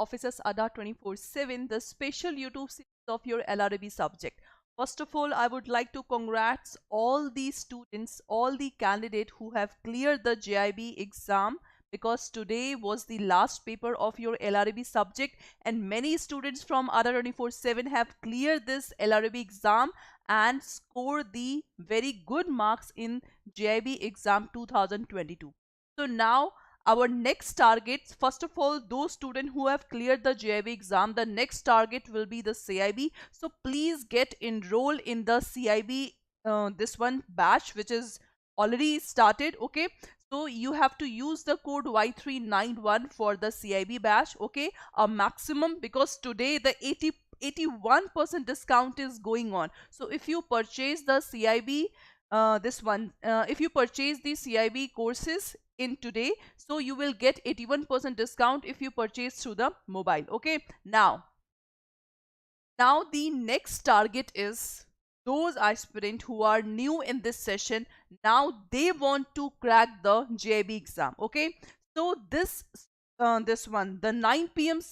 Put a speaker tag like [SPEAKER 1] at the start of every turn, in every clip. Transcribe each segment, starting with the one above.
[SPEAKER 1] Officers Adda 24/7, the special YouTube series of your LRB subject. First of all, I would like to congrats all the students, all the candidates who have cleared the JAIIB exam, because today was the last paper of your LRB subject and many students from Adda 24/7 have cleared this LRB exam and scored the very good marks in JAIIB exam 2022. So now our next targets, first of all, those students who have cleared the JAIIB exam, the next target will be the CAIIB. So please get enrolled in the CAIIB this one batch which is already started. Okay, so you have to use the code Y391 for the CAIIB batch. Okay, a maximum, because today the 81% discount is going on. So if you purchase the CAIIB if you purchase the CAIIB courses in today, so you will get 81% discount if you purchase through the mobile. Okay, now the next target is those aspirants who are new in this session. Now they want to crack the JAIIB exam. Okay, so this one, the 9 p.m.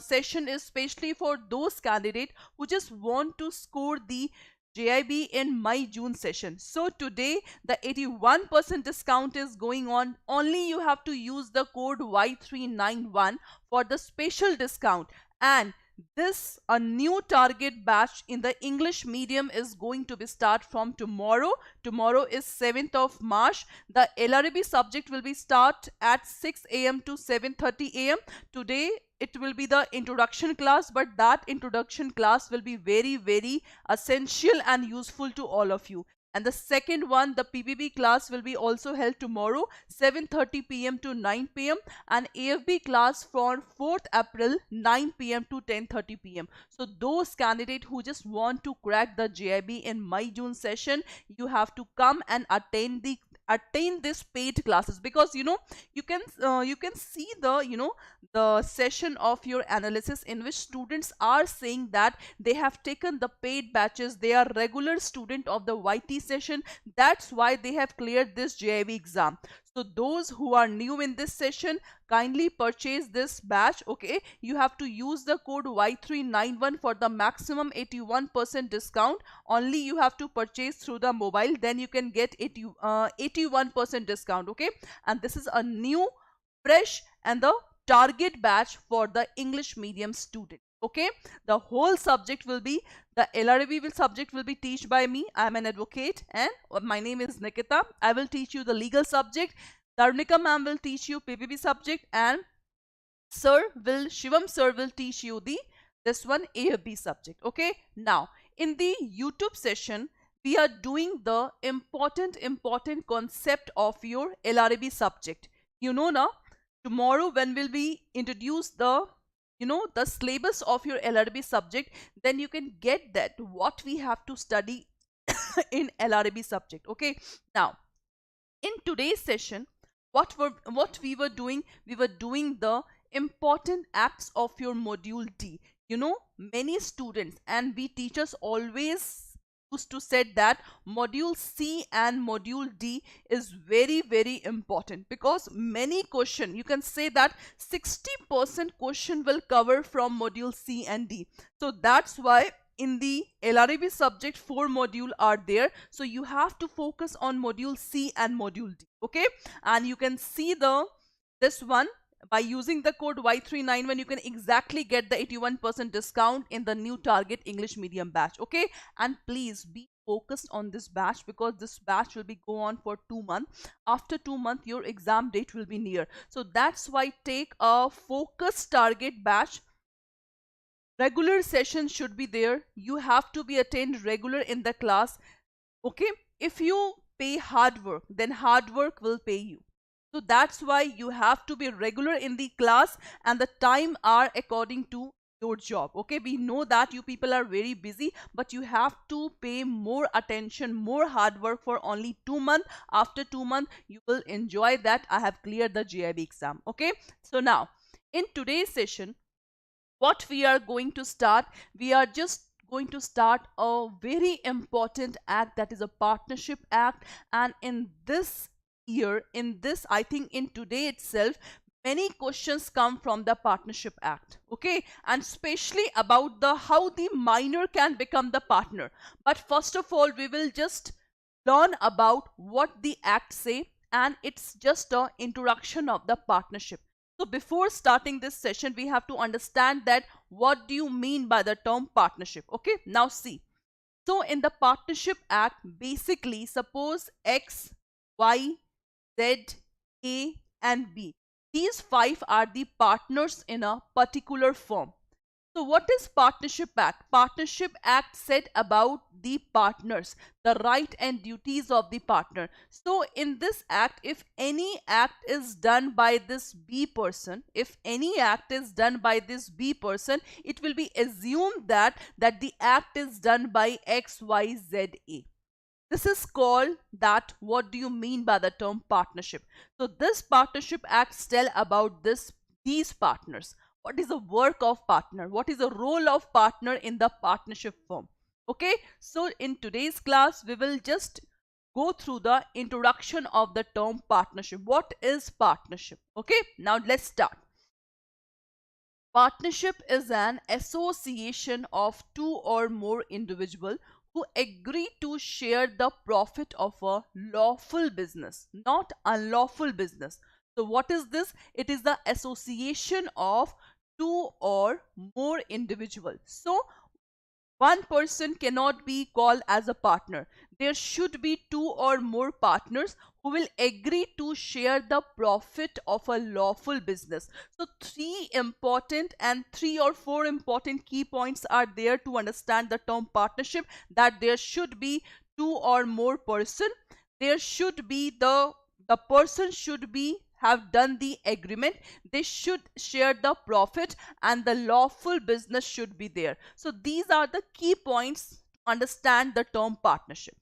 [SPEAKER 1] Session is especially for those candidates who just want to score the JAIIB in May-June session. So today the 81% discount is going on. Only you have to use the code Y391 for the special discount. And this a new target batch in the English medium is going to be start from tomorrow. Tomorrow is 7th of March. The LRB subject will be start at 6 a.m. to 7:30 a.m. Today it will be the introduction class, but that introduction class will be very essential and useful to all of you. And the second one, the PPB class, will be also held tomorrow 7:30 p.m. to 9 p.m. and AFB class for 4th April 9 p.m. to 10:30 p.m. So those candidates who just want to crack the JAIIB in May-June session, you have to come and attain this paid classes, because you can see the the session of your analysis in which students are saying that they have taken the paid batches, they are regular student of the YT session, that's why they have cleared this JAIIB exam. So those who are new in this session, kindly purchase this batch. Okay, you have to use the code Y391 for the maximum 81% discount. Only you have to purchase through the mobile, then you can get 81% discount. Okay, and this is a new, fresh and the target batch for the English medium student. Okay, the whole subject will be, the LRB subject will be taught by me. I am an advocate and my name is Nikita. I will teach you the legal subject. Darunika ma'am will teach you PPB subject, and Shivam sir will teach you this one AFB subject. Okay, now in the YouTube session we are doing the important concept of your LRB subject. Now tomorrow when will we introduce the the syllabus of your LRB subject, then you can get that what we have to study in LRB subject. Okay, now in today's session, what we were doing the important acts of your module D. Many students and we teachers always used to said that module C and module D is very important, because many question, you can say that 60% question will cover from module C and D. So that's why in the LRB subject 4 module are there, so you have to focus on module C and module D. Okay, and you can see this one by using the code Y391, you can exactly get the 81% discount in the new target English medium batch. Okay, and please be focused on this batch, because this batch will be go on for 2 months. After 2 months your exam date will be near, so that's why take a focused target batch. Regular sessions should be there. You have to be attend regular in the class. Okay, if you pay hard work, then hard work will pay you. So that's why you have to be regular in the class, and the time are according to your job. Okay, we know that you people are very busy, but you have to pay more attention, more hard work for only 2 months. After 2 months you will enjoy that I have cleared the JAIIB exam. Okay, so now in today's session what we are going to start, we are just going to start a very important act, that is a partnership act. And in this year, I think in today itself, many questions come from the Partnership Act, okay, and especially about the how the minor can become the partner. But first of all, we will just learn about what the act say, and it's just a introduction of the partnership. So before starting this session, we have to understand that what do you mean by the term partnership. Okay, now see. So in the Partnership Act, basically suppose X, Y, Z, A and B. These five are the partners in a particular firm. So what is Partnership Act? Partnership Act said about the partners, the right and duties of the partner. So in this act, if any act is done by this B person, if any act is done by this B person, it will be assumed that the act is done by X, Y, Z, A. This is called that. What do you mean by the term partnership? So this Partnership Acts tell about these partners. What is the work of partner? What is the role of partner in the partnership firm? Okay, so in today's class, we will just go through the introduction of the term partnership. What is partnership? Okay, now let's start. Partnership is an association of two or more individuals who agree to share the profit of a lawful business, not unlawful business. So what is this? It is the association of two or more individuals. So one person cannot be called as a partner. There should be two or more partners who will agree to share the profit of a lawful business. So three important and three or four important key points are there to understand the term partnership, that there should be two or more person. There should be the person should be have done the agreement. They should share the profit and the lawful business should be there. So these are the key points to understand the term partnership.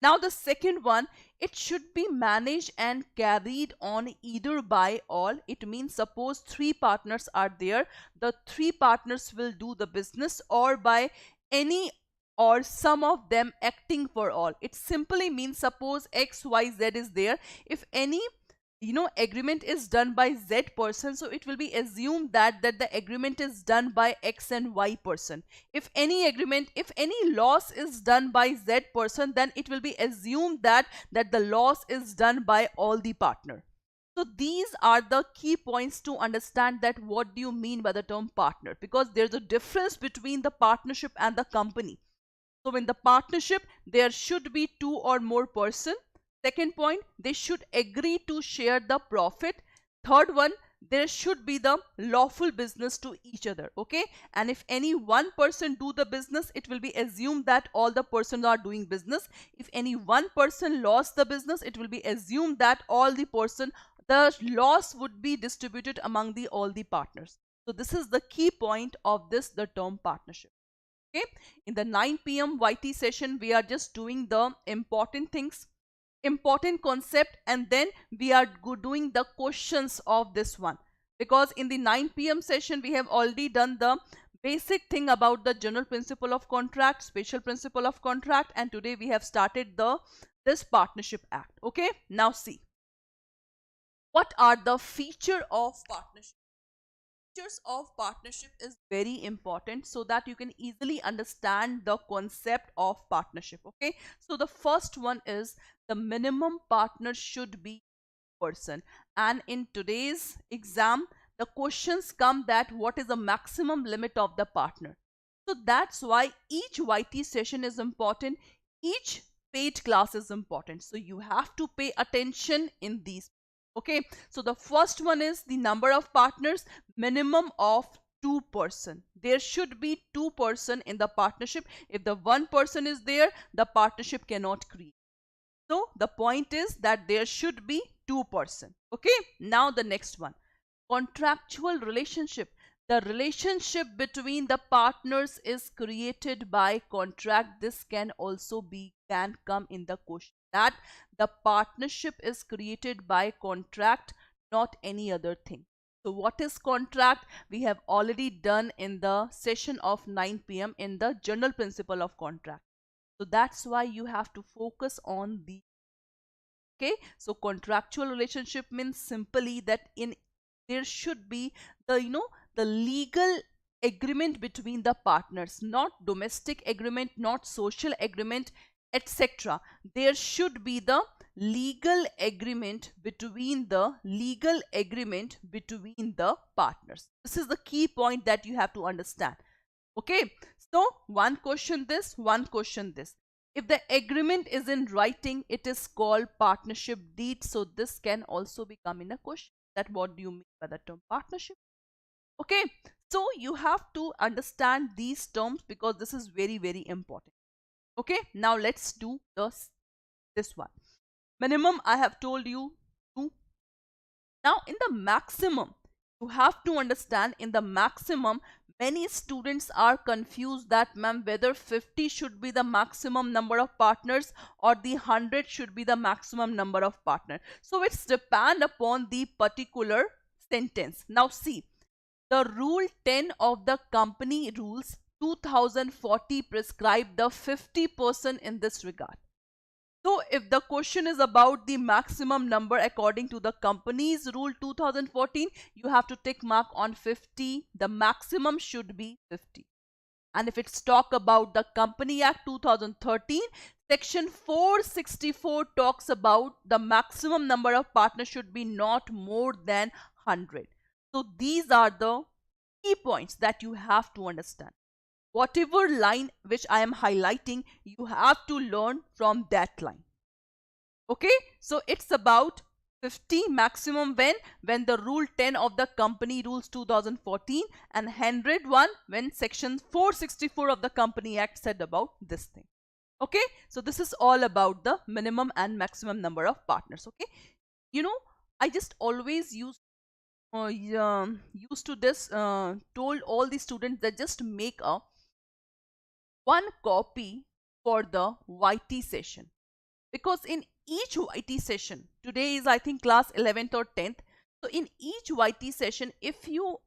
[SPEAKER 1] Now the second one, it should be managed and carried on either by all. It means suppose three partners are there, the three partners will do the business, or by any or some of them acting for all. It simply means suppose X, Y, Z is there. If any agreement is done by Z person, so it will be assumed that the agreement is done by X and Y person. If any loss is done by Z person, then it will be assumed that the loss is done by all the partner. So these are the key points to understand that what do you mean by the term partner, because there's a difference between the partnership and the company. So in the partnership, there should be two or more person. Second point, they should agree to share the profit. Third one, there should be the lawful business to each other. Okay, and if any one person do the business, it will be assumed that all the persons are doing business. If any one person lost the business, it will be assumed that the loss would be distributed among all the partners. So this is the key point of the term partnership. Okay, in the 9 p.m. YT session, we are just doing the important things, important concept, and then we are doing the questions of this one, because in the 9 p.m. session we have already done the basic thing about the general principle of contract, special principle of contract, and today we have started this Partnership Act. Okay, now see, what are the feature of partnership? Features of partnership is very important so that you can easily understand the concept of partnership. Okay, so the first one is the minimum partner should be person, and in today's exam the questions come that what is the maximum limit of the partner. So that's why each YT session is important, each paid class is important, so you have to pay attention in these. Okay, so the first one is the number of partners, minimum of two person. There should be two person in the partnership. If the one person is there, the partnership cannot create. So the point is that there should be two person. Okay, now the next one, contractual relationship. The relationship between the partners is created by contract. This can also can come in the question that the partnership is created by contract, not any other thing. So what is contract? We have already done in the session of 9 p.m. in the general principle of contract. So that's why you have to focus on the. Okay, so contractual relationship means simply that there should be the legal agreement between the partners, not domestic agreement, not social agreement, etc. There should be the legal agreement between the partners. This is the key point that you have to understand. Okay, so one question this, one question this. If the agreement is in writing, it is called partnership deed. So this can also become in a question, that what do you mean by the term partnership? Okay, so you have to understand these terms because this is very, very important. Okay, now let's do this one. Minimum, I have told you 2. Now in the maximum, you have to understand, in the maximum, many students are confused that, ma'am, whether 50 should be the maximum number of partners or the 100 should be the maximum number of partners. So it's depend upon the particular sentence. Now see, the rule 10 of the company rules 2040 prescribe the 50% in this regard. So if the question is about the maximum number according to the company's rule 2014, you have to tick mark on 50. The maximum should be 50. And if it's talk about the Company Act 2013, section 464 talks about the maximum number of partners should be not more than 100. So these are the key points that you have to understand. Whatever line which I am highlighting, you have to learn from that line. Okay, so it's about 50 maximum when the rule 10 of the company rules 2014, and 101 when section 464 of the Company Act said about this thing. Okay, so this is all about the minimum and maximum number of partners. Okay, I just always used to this, told all the students that just make a one copy for the YT session, because in each YT session, today is I think class 11th or 10th, so in each YT session, if you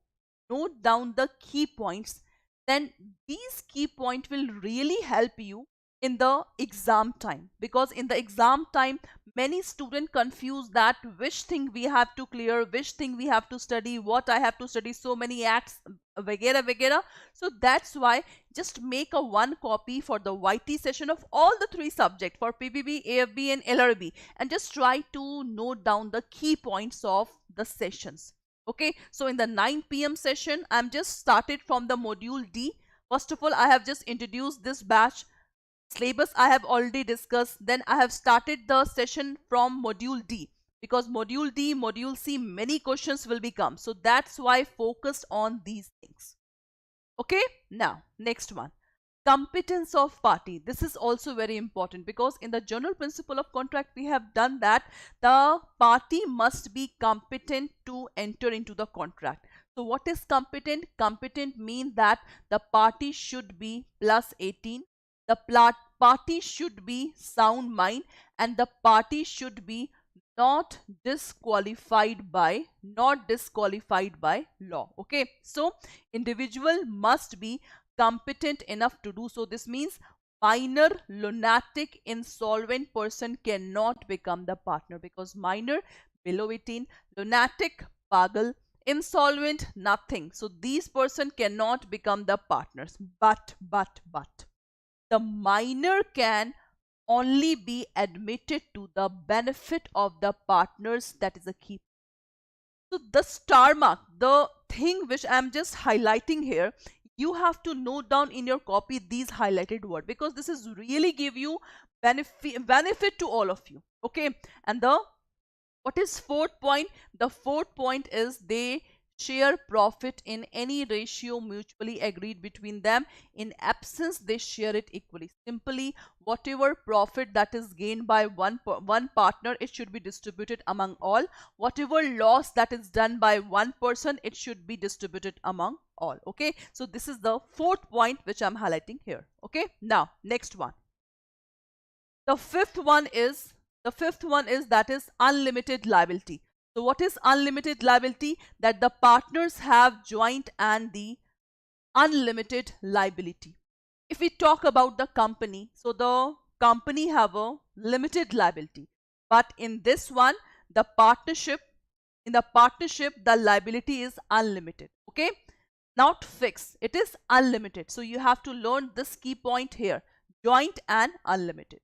[SPEAKER 1] note down the key points, then these key points will really help you in the exam time, because in the exam time many students confuse that which thing we have to clear, which thing we have to study, what I have to study, so many acts, vagera vagera. So that's why just make a one copy for the YT session of all the 3 subjects for PPB, AFB and LRB, and just try to note down the key points of the sessions. Okay, so in the 9 p.m. session, I'm just started from the module D. First of all, I have just introduced this batch. Syllabus I have already discussed. Then I have started the session from module D, because module D, module C, many questions will become. So that's why I focused on these things. Okay, now next one, competence of party. This is also very important, because in the general principle of contract we have done that the party must be competent to enter into the contract. So what is competent? Competent means that the party should be plus 18, the party should be sound mind, and the party should be not disqualified by law. Okay, so individual must be competent enough to do so. This means minor, lunatic, insolvent person cannot become the partner, because minor below 18, lunatic, pagal, insolvent, nothing. So these person cannot become the partners. But the minor can only be admitted to the benefit of the partners. That is a key. So the star mark, the thing which I am just highlighting here, you have to note down in your copy these highlighted words, because this is really give you benefit to all of you. Okay, and what is 4th point? The 4th point is they share profit in any ratio mutually agreed between them. In absence, they share it equally. Simply, whatever profit that is gained by one partner, it should be distributed among all. Whatever loss that is done by one person, it should be distributed among all. Okay, so this is the 4th point which I'm highlighting here. Okay, now next one. The fifth one is that is unlimited liability. So what is unlimited liability? That the partners have joint and the unlimited liability. If we talk about the company, so the company have a limited liability, but in this one, the partnership In the partnership, the liability is unlimited. Okay, not fixed, it is unlimited. So you have to learn this key point here: joint and unlimited.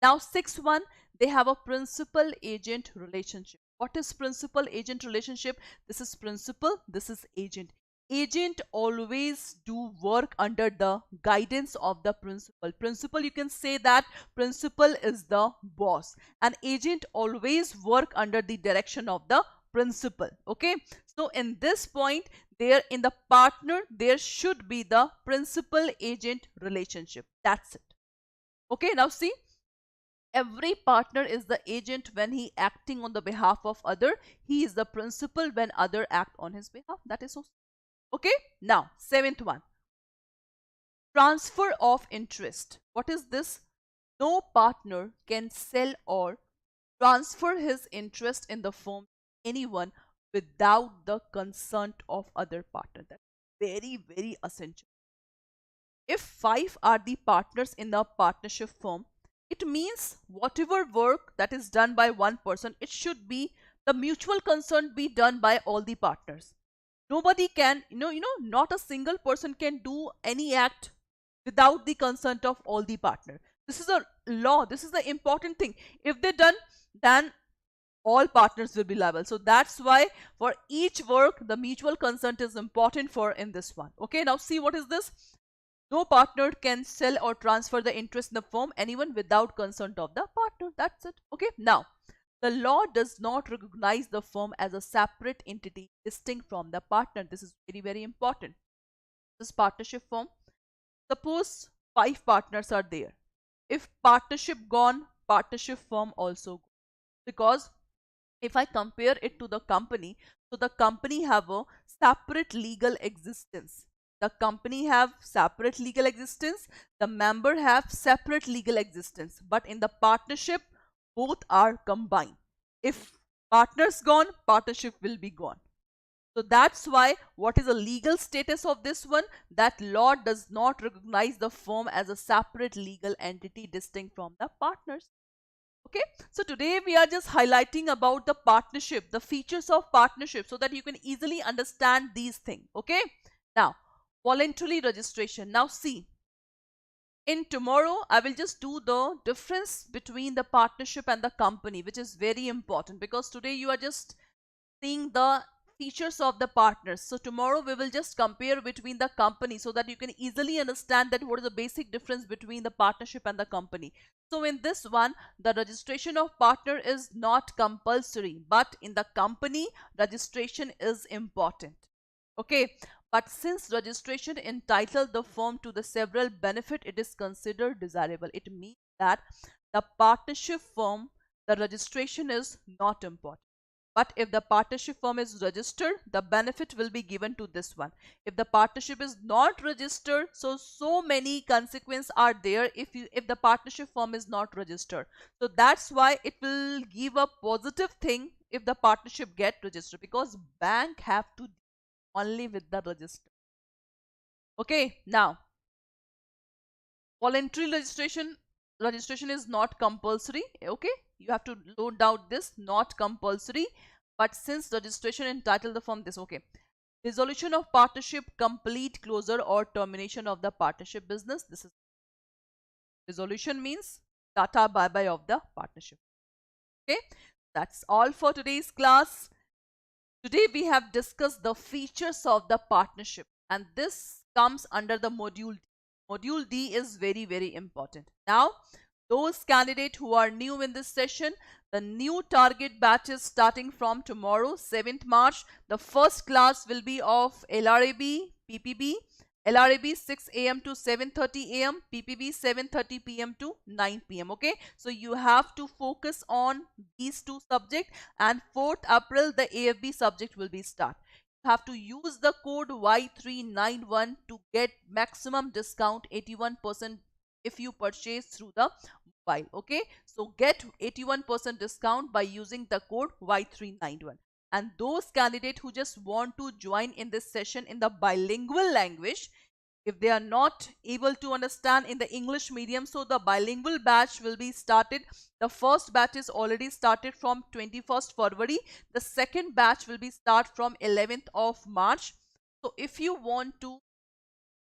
[SPEAKER 1] Now, sixth one, they have a principal agent relationship. What is principal agent relationship? This is principal, this is agent. Agent always do work under the guidance of the principal. Principal, you can say that principal is the boss, and agent always work under the direction of the principal. Okay, so in this point, there in the partner, there should be the principal agent relationship. That's it. Okay, now see, every partner is the agent when he acting on the behalf of other. He is the principal when other act on his behalf. That is so. Okay, now seventh one, transfer of interest. What is this? No partner can sell or transfer his interest in the firm to anyone without the consent of other partner. That's very, very essential. If five are the partners in the partnership firm, it means whatever work that is done by one person, it should be the mutual consent be done by all the partners. Nobody can, not a single person can do any act without the consent of all the partners. This is a law. This is the important thing. If they're done, then all partners will be liable. So that's why for each work, the mutual consent is important for in this one. Okay, now see what is this? No partner can sell or transfer the interest in the firm anyone without consent of the partner. That's it. Okay, now the law does not recognize the firm as a separate entity distinct from the partner. This is very, very important. This partnership firm, suppose five partners are there. If partnership gone, partnership firm also gone. Because if I compare it to the company, so the company have a separate legal existence. The company have separate legal existence, the member have separate legal existence, but in the partnership, both are combined. If partners gone, partnership will be gone. So that's why what is the legal status of this one? That law does not recognize the firm as a separate legal entity distinct from the partners. Okay, so today we are just highlighting about the partnership, the features of partnership, so that you can easily understand these things. Okay, now voluntary registration. Now see, in tomorrow I will just do the difference between the partnership and the company, which is very important, because today you are just seeing the features of the partners. So tomorrow we will just compare between the company, so that you can easily understand that what is the basic difference between the partnership and the company. So in this one, the registration of partner is not compulsory, but in the company, registration is important. Okay, but since registration entitles the firm to the several benefit, it is considered desirable. It means that the partnership firm, the registration is not important. But if the partnership firm is registered, the benefit will be given to this one. If the partnership is not registered, so many consequences are there if the partnership firm is not registered. So that's why it will give a positive thing if the partnership get registered, because bank have to only with the register. Okay, now voluntary registration is not compulsory. Okay, you have to note down this, not compulsory, but since registration entitled the firm this. Okay, dissolution of partnership, complete closure or termination of the partnership business. This is dissolution, means tata bye bye of the partnership. Okay, that's all for today's class. Today we have discussed the features of the partnership, and this comes under the module D. Module D is very, very important. Now, those candidates who are new in this session, the new target batch is starting from tomorrow, 7th March. The first class will be of LRAB, PPB. LRAB 6 a.m. to 7:30 a.m., PPB 7:30 p.m. to 9 p.m. Okay, so you have to focus on these two subjects, and 4th April the AFB subject will be start. You have to use the code Y391 to get maximum discount 81% if you purchase through the mobile. Okay, so get 81% discount by using the code Y391. And those candidates who just want to join in this session in the bilingual language, If they are not able to understand in the English medium, so the bilingual batch will be started. The first batch is already started from 21st February. The second batch will be start from 11th of March. So if you want to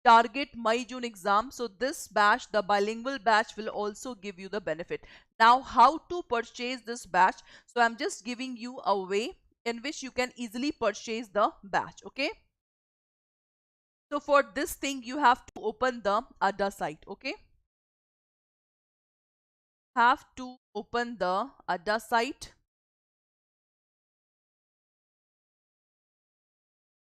[SPEAKER 1] target May-June exam, so this batch, the bilingual batch, will also give you the benefit. Now, how to purchase this batch? So I'm just giving you a way in which you can easily purchase the batch. Okay, so for this thing you have to open the Adda site. Okay, have to open the Adda site.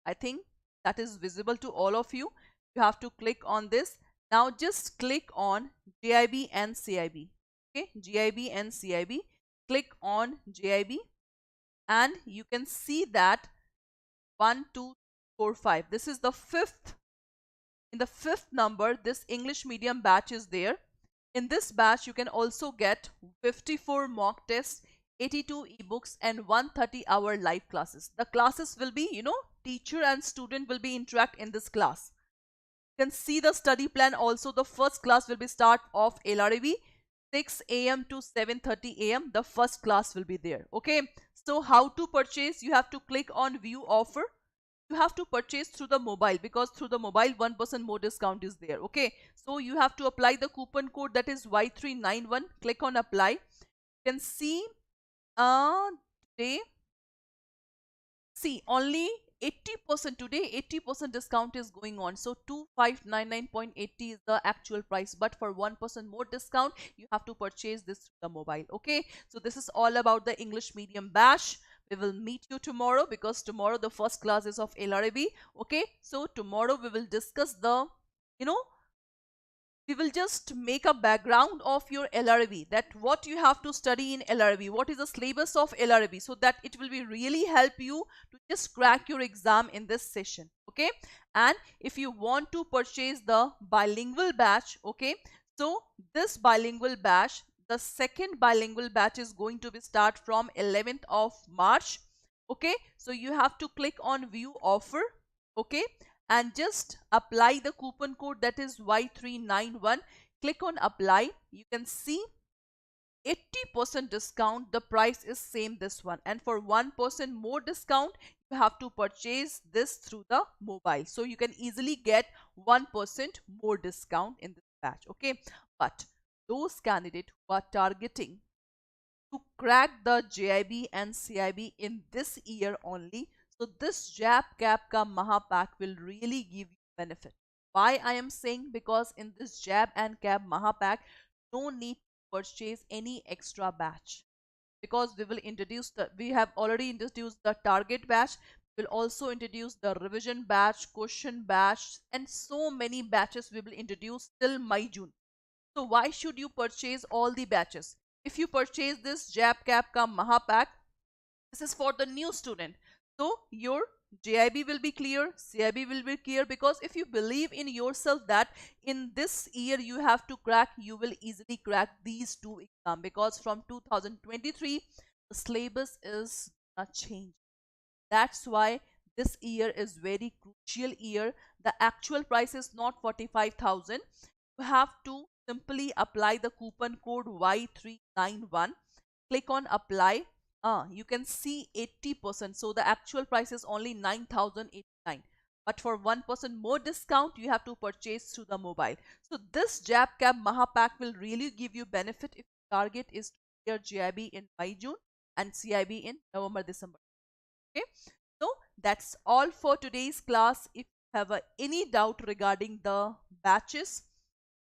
[SPEAKER 1] I think that is visible to all of you. You have to click on this. Now just click on JAIIB and CAIIB. Okay, JAIIB and CAIIB. Click on JAIIB and you can see that 1, 2, 4, 5. This is the fifth. In the fifth number, this English medium batch is there. In this batch, you can also get 54 mock tests, 82 ebooks, and 130-hour live classes. The classes will be, teacher and student will be interact in this class. You can see the study plan also. The first class will be start of LRB, 6 a.m. to 7:30 a.m. The first class will be there. Okay. So how to purchase? You have to click on view offer. You have to purchase through the mobile, because through the mobile 1% more discount is there. Okay, so you have to apply the coupon code, that is Y391. Click on apply. You can see today, see only 80% today, 80% discount is going on. So 2599.80 is the actual price, but for 1% more discount you have to purchase this through the mobile. Okay, so this is all about the English medium bash. We will meet you tomorrow, because tomorrow the first class is of LRB. Okay, so tomorrow we will discuss the, we will just make a background of your LRB, that what you have to study in LRB, what is the syllabus of LRB, so that it will be really help you to just crack your exam in this session. Okay, and if you want to purchase the bilingual batch, okay, so this bilingual batch, the second bilingual batch is going to be start from 11th of March. Okay, so you have to click on view offer. Okay, and just apply the coupon code, that is Y391. Click on apply. You can see 80% discount. The price is same this one, and for 1% more discount you have to purchase this through the mobile, so you can easily get 1% more discount in this batch. Okay, but those candidates who are targeting to crack the JAIIB and CAIIB in this year only, so this JAB CAP ka Mahapack will really give you benefit. Why I am saying? Because in this JAB and CAP Mahapack, no need to purchase any extra batch, because we have already introduced the target batch. We'll also introduce the revision batch, question batch, and so many batches we will introduce till May-June. So why should you purchase all the batches? If you purchase this JAB CAP ka Mahapack, this is for the new student. So your JAIIB will be clear, CAIIB will be clear, because if you believe in yourself that in this year you have to crack, you will easily crack these two exams, because from 2023 the syllabus is a change. That's why this year is very crucial year. The actual price is not 45,000. You have to simply apply the coupon code Y391. Click on apply. You can see 80%. So the actual price is only 9,089. But for 1% more discount, you have to purchase through the mobile. So this JAB CAP Mahapack will really give you benefit if target is to clear JAIIB in May-June and CAIIB in November-December. Okay, so that's all for today's class. If you have any doubt regarding the batches,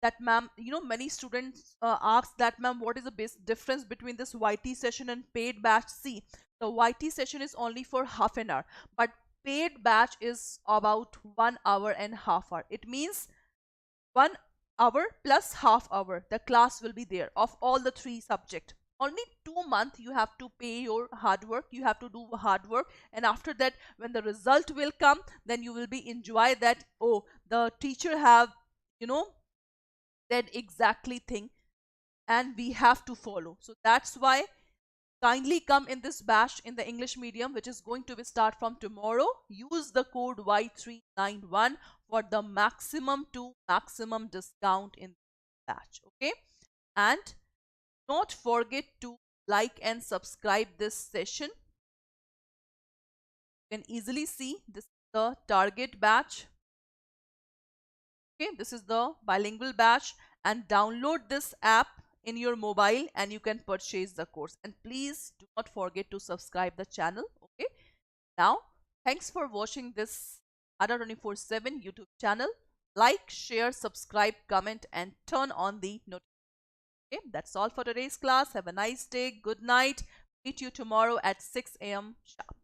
[SPEAKER 1] that ma'am, many students ask that, ma'am, what is the best difference between this YT session and paid batch? See, the YT session is only for half an hour, but paid batch is about 1 hour and half hour. It means 1 hour plus half hour the class will be there of all the three subject. Only 2 months you have to pay your hard work, you have to do hard work, and after that when the result will come, then you will be enjoy that, oh, the teacher have said exactly thing and we have to follow. So that's why kindly come in this bash in the English medium, which is going to be start from tomorrow. Use the code Y391 for the maximum to maximum discount in the batch. Okay, and don't forget to like and subscribe this session. You can easily see this is the target batch. Okay, this is the bilingual batch, and download this app in your mobile and you can purchase the course. And please do not forget to subscribe the channel. Okay, now thanks for watching this Adda 24/7 YouTube channel. Like, share, subscribe, comment, and turn on the notification. Okay, that's all for today's class. Have a nice day. Good night. Meet you tomorrow at 6 a.m. sharp.